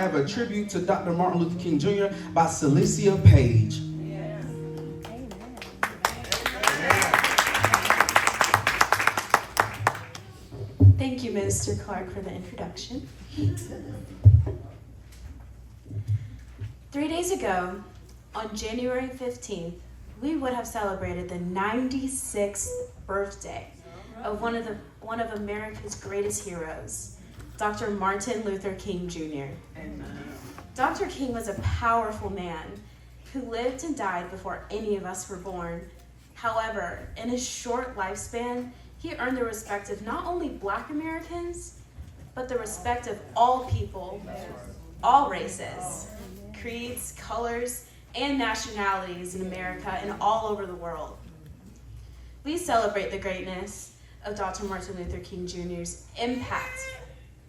have a tribute to Dr. Martin Luther King Jr. by Celesia Page. Thank you, Minister Clark, for the introduction. 3 days ago, on January 15th, we would have celebrated the 96th birthday of one of America's greatest heroes, Dr. Martin Luther King Jr. Dr. King was a powerful man who lived and died before any of us were born. However, in his short lifespan, he earned the respect of not only Black Americans, but the respect of all people, all races, creeds, colors, and nationalities in America and all over the world. We celebrate the greatness of Dr. Martin Luther King Jr.'s impact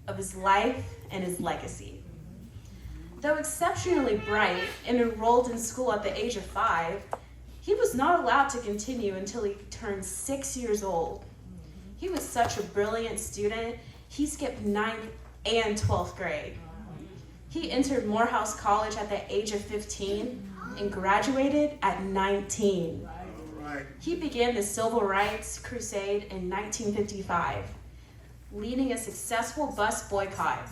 of his life and his legacy. Though exceptionally bright and enrolled in school at the age of 5, he was not allowed to continue until he turned 6 years old. He was such a brilliant student, he skipped 9th and 12th grade. He entered Morehouse College at the age of 15 and graduated at 19. He began the Civil Rights Crusade in 1955, leading a successful bus boycott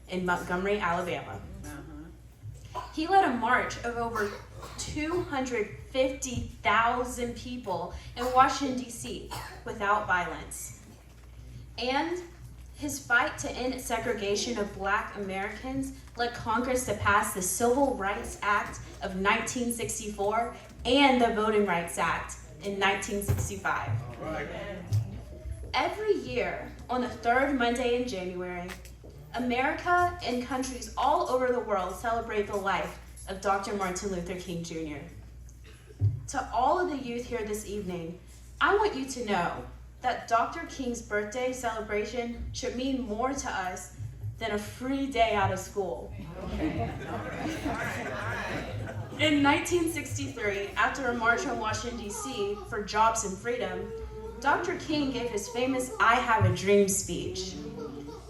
in Montgomery, Alabama. He led a march of over 250,000 people in Washington, D.C. without violence. And his fight to end segregation of Black Americans led Congress to pass the Civil Rights Act of 1964 and the Voting Rights Act in 1965. Every year, on the third Monday in January, America and countries all over the world celebrate the life of Dr. Martin Luther King Jr. To all of the youth here this evening, I want you to know that Dr. King's birthday celebration should mean more to us than a free day out of school. In 1963, after a march on Washington, D.C. for jobs and freedom, Dr. King gave his famous I Have a Dream speech.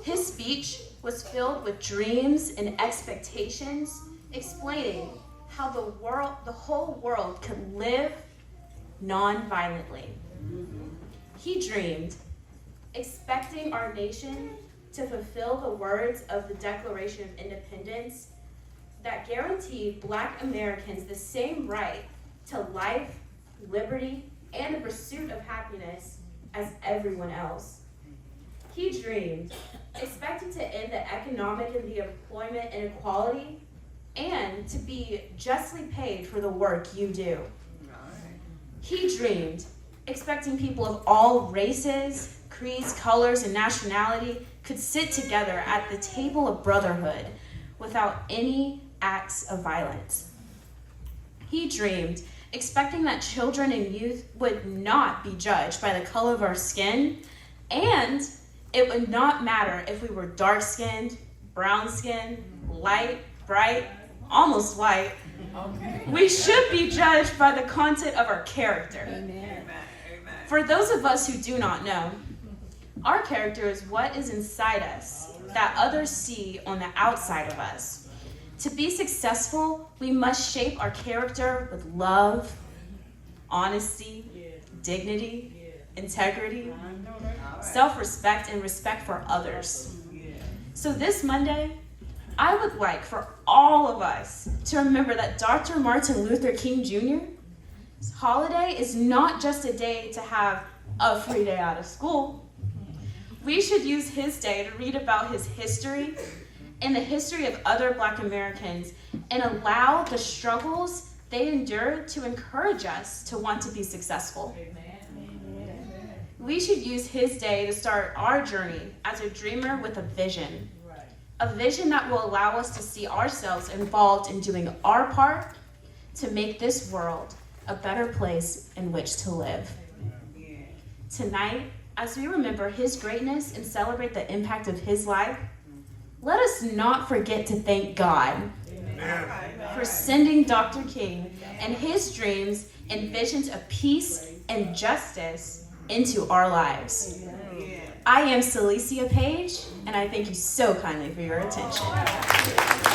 His speech was filled with dreams and expectations, explaining how the whole world could live non-violently. He dreamed, expecting our nation to fulfill the words of the Declaration of Independence that guaranteed Black Americans the same right to life, liberty, and the pursuit of happiness as everyone else. He dreamed, expecting to end the economic and the employment inequality and to be justly paid for the work you do. He dreamed, expecting people of all races, creeds, colors, and nationality could sit together at the table of brotherhood without any acts of violence. He dreamed, expecting that children and youth would not be judged by the color of our skin, and it would not matter if we were dark-skinned, brown-skinned, light, bright, almost white. We should be judged by the content of our character. Amen. For those of us who do not know, our character is what is inside us that others see on the outside of us. To be successful, we must shape our character with love, honesty, dignity, integrity, self-respect, and respect for others. So this Monday, I would like for all of us to remember that Dr. Martin Luther King Jr.'s holiday is not just a day to have a free day out of school. We should use his day to read about his history and the history of other Black Americans and allow the struggles they endured to encourage us to want to be successful. Amen. We should use his day to start our journey as a dreamer with a vision. A vision that will allow us to see ourselves involved in doing our part to make this world a better place in which to live. Tonight, as we remember his greatness and celebrate the impact of his life, let us not forget to thank God for sending Dr. King and his dreams and visions of peace and justice into our lives. I am Celesia Page, and I thank you so kindly for your attention.